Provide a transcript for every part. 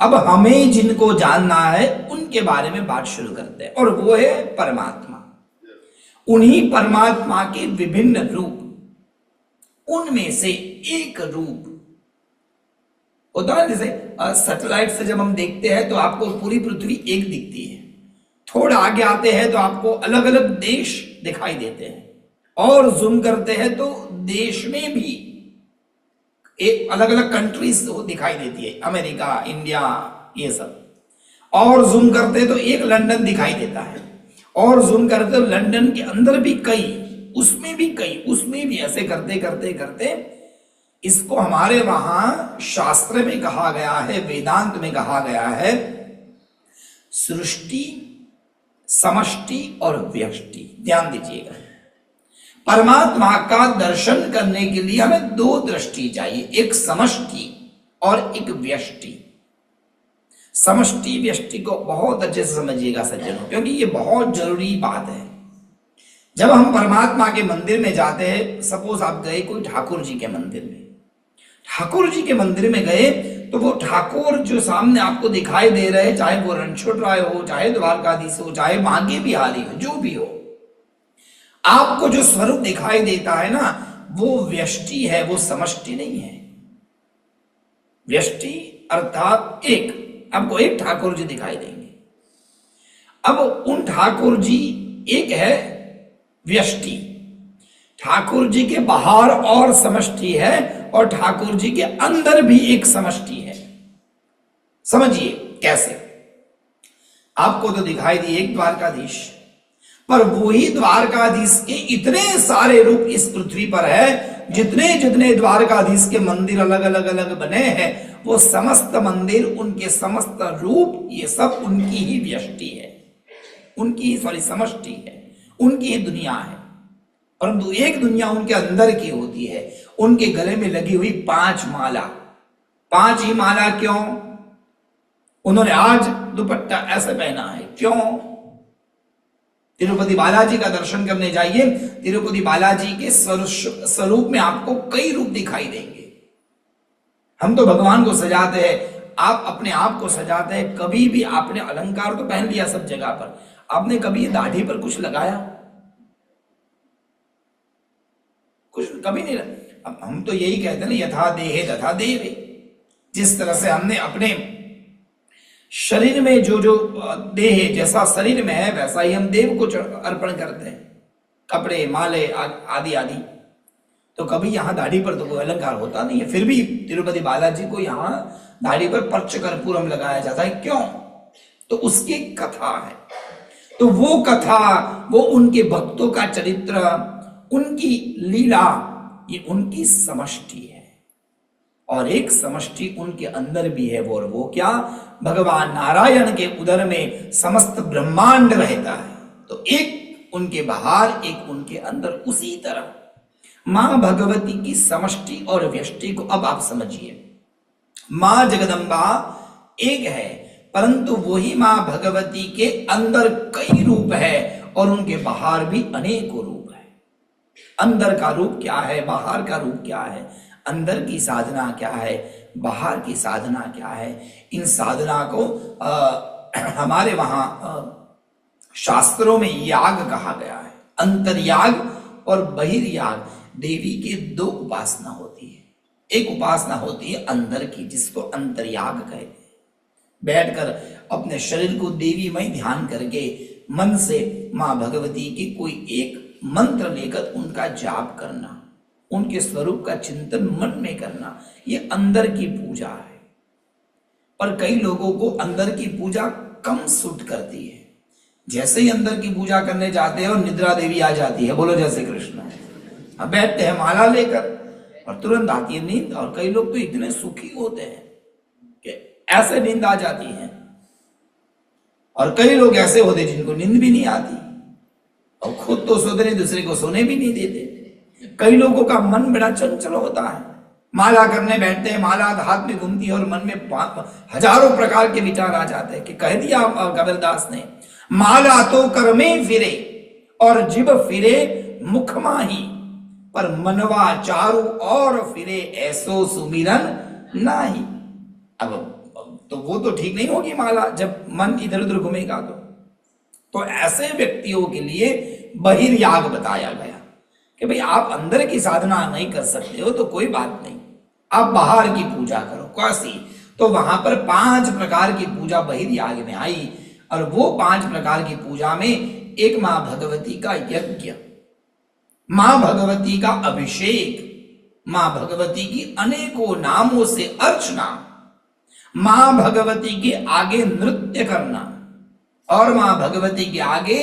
अब हमें जिनको जानना है उनके बारे में बात शुरू करते हैं, और वो है परमात्मा। उन्हीं परमात्मा के विभिन्न रूप, उनमें से एक रूप होता है। जैसे सैटेलाइट से जब हम देखते हैं तो आपको पूरी पृथ्वी एक दिखती है, थोड़ा आगे आते हैं तो आपको अलग अलग देश दिखाई देते हैं, और जूम करते हैं तो देश में भी एक अलग अलग कंट्रीज दिखाई देती है, अमेरिका, इंडिया, ये सब। और जूम करते हैं तो एक लंदन दिखाई देता है, और जूम करते तो लंदन के अंदर भी कई, उसमें भी कई, उसमें भी, ऐसे करते करते करते इसको हमारे वहां शास्त्र में कहा गया है, वेदांत में कहा गया है, सृष्टि, समष्टि और व्यष्टि। ध्यान दीजिएगा, परमात्मा का दर्शन करने के लिए हमें दो दृष्टि चाहिए, एक समष्टि और एक व्यष्टि। समष्टि व्यष्टि को बहुत अच्छे से समझिएगा सज्जनों, क्योंकि ये बहुत जरूरी बात है। जब हम परमात्मा के मंदिर में जाते हैं, सपोज आप गए कोई ठाकुर जी के मंदिर में, ठाकुर जी के मंदिर में गए तो वो ठाकुर जो सामने आपको दिखाई दे रहे, चाहे वो रणछोड़ राय हो, चाहे द्वारकाधीश हो, चाहे बांके बिहारी हो, जो भी हो, आपको जो स्वरूप दिखाई देता है ना, वो व्यष्टि है, वो समष्टि नहीं है। व्यष्टि अर्थात एक, आपको एक ठाकुर जी दिखाई देंगे। अब उन ठाकुर जी, एक है व्यष्टि, ठाकुर जी के बाहर और समष्टि है, और ठाकुर जी के अंदर भी एक समष्टि है। समझिए कैसे। आपको तो दिखाई दिए एक द्वारकाधीश, पर वही द्वारकाधीश के इतने सारे रूप इस पृथ्वी पर है। जितने जितने द्वारकाधीश के मंदिर अलग अलग अलग बने हैं, वो समस्त मंदिर, उनके समस्त रूप, ये सब उनकी ही व्यष्टि है, उनकी ही समष्टि है, उनकी ही दुनिया है। परंतु एक दुनिया उनके अंदर की होती है। उनके गले में लगी हुई 5 माला, 5 ही माला क्यों? उन्होंने आज दुपट्टा ऐसे पहना है, क्यों? तिरुपति बालाजी का दर्शन करने जाइए, तिरुपति बालाजी के स्वरूप में आपको कई रूप दिखाई देंगे। हम तो भगवान को सजाते हैं, आप अपने आप को सजाते हैं। कभी भी आपने अलंकार तो पहन लिया सब जगह पर, आपने कभी दाढ़ी पर कुछ लगाया? कुछ कभी नहीं। हम तो यही कहते हैं ना, यथा देहे तथा देवे। जिस तरह से हमने अपने शरीर में जो जो देह, जैसा शरीर में है वैसा ही हम देव को अर्पण करते हैं, कपड़े, माले आदि आदि। तो कभी यहाँ दाढ़ी पर तो कोई अलंकार होता नहीं है, फिर भी तिरुपति बालाजी को यहाँ दाढ़ी पर पर्च कर्पूरम लगाया जाता है, क्यों? तो उसकी कथा है। तो वो कथा, वो उनके भक्तों का चरित्र, उनकी लीला, ये उनकी समष्टि है। और एक समष्टि उनके अंदर भी है, वो क्या? भगवान नारायण के उदर में समस्त ब्रह्मांड रहता है। तो एक उनके बाहर, एक उनके अंदर। उसी तरह मां भगवती की समष्टि और व्यष्टि को अब आप समझिए। मां जगदम्बा एक है, परंतु वही मां भगवती के अंदर कई रूप है, और उनके बाहर भी अनेकों रूप है। अंदर का रूप क्या है, बाहर का रूप क्या है, अंदर की साधना क्या है, बाहर की साधना क्या है, इन साधना को हमारे वहां शास्त्रों में याग कहा गया है। अंतर्याग और बहिर्याग, देवी के 2 उपासना होती है। एक उपासना होती है अंदर की, जिसको अंतर्याग कहते हैं। बैठकर अपने शरीर को देवीमय ध्यान करके मन से मां भगवती की कोई एक मंत्र लेकर उनका जाप करना, उनके स्वरूप का चिंतन मन में करना, ये अंदर की पूजा है। पर कई लोगों को अंदर की पूजा कम सूट करती है। जैसे ही अंदर की पूजा करने जाते हैं और निद्रा देवी आ जाती है, बोलो जय श्री कृष्ण। अब बैठते हैं माला लेकर और तुरंत आती है नींद। और कई लोग तो इतने सुखी होते हैं कि ऐसे नींद आ जाती है, और कई लोग ऐसे होते हैं जिनको नींद भी नहीं आती, और खुद तो सोते नहीं, दूसरे को सोने भी नहीं देते। कई लोगों का मन बड़ा चंचल होता है, माला करने बैठते हैं, माला हाथ में घूमती है और मन में हजारों प्रकार के विचार आ जाते हैं। कि कह दिया कबीरदास ने, माला तो कर में फिरे और जिब फिरे मुख माही, पर मनवा चारू और फिरे ऐसो सुमिरन नाही। अब तो वो तो ठीक नहीं होगी माला, जब मन इधर उधर घूमेगा तो ऐसे व्यक्तियों के लिए बहिर्याग बताया गया कि भाई आप अंदर की साधना नहीं कर सकते हो तो कोई बात नहीं, आप बाहर की पूजा करो। कैसी? तो वहां पर 5 प्रकार की पूजा बहिर्याग में आई, और वो 5 प्रकार की पूजा में एक मां भगवती का यज्ञ, मां भगवती का अभिषेक, मां भगवती की अनेकों नामों से अर्चना, मां भगवती के आगे नृत्य करना, और मां भगवती के आगे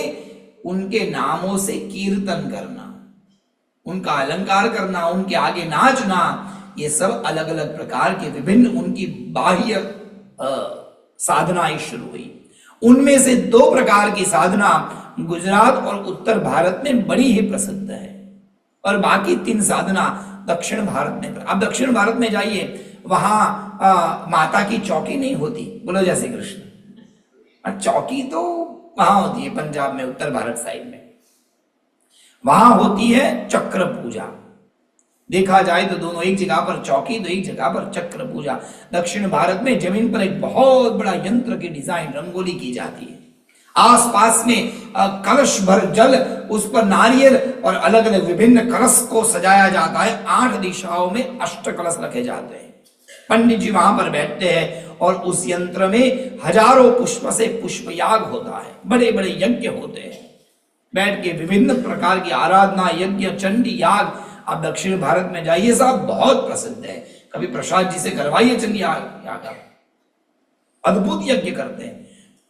उनके नामों से कीर्तन करना, उनका अलंकार करना, उनके आगे नाचना, ये सब अलग अलग प्रकार के विभिन्न उनकी बाह्य साधनाएं शुरू हुई। उनमें से 2 प्रकार की साधना गुजरात और उत्तर भारत में बड़ी ही प्रसिद्ध है, और बाकी 3 साधना दक्षिण भारत में। आप दक्षिण भारत में जाइए, वहां माता की चौकी नहीं होती, बोलो जय श्री कृष्ण। चौकी तो वहां होती है पंजाब में, उत्तर भारत साइड में, वहां होती है चक्र पूजा। देखा जाए तो दोनों, एक जगह पर चौकी तो एक जगह पर चक्र पूजा। दक्षिण भारत में जमीन पर एक बहुत बड़ा यंत्र की डिजाइन, रंगोली की जाती है, आसपास में कलश भर जल, उस पर नारियल और अलग अलग विभिन्न कलश को सजाया जाता है। 8 दिशाओं में 8 कलश रखे जाते हैं। पंडित जी वहां पर बैठते हैं और उस यंत्र में हजारों पुष्प से पुष्पयाग होता है, बड़े बड़े यज्ञ होते हैं। बैठ के विभिन्न प्रकार की आराधना, यज्ञ, चंडी याग। आप दक्षिण भारत में जाइए साहब, बहुत प्रसिद्ध है। कभी प्रसाद जी से करवाइए चंडी याग, अद्भुत यज्ञ करते हैं।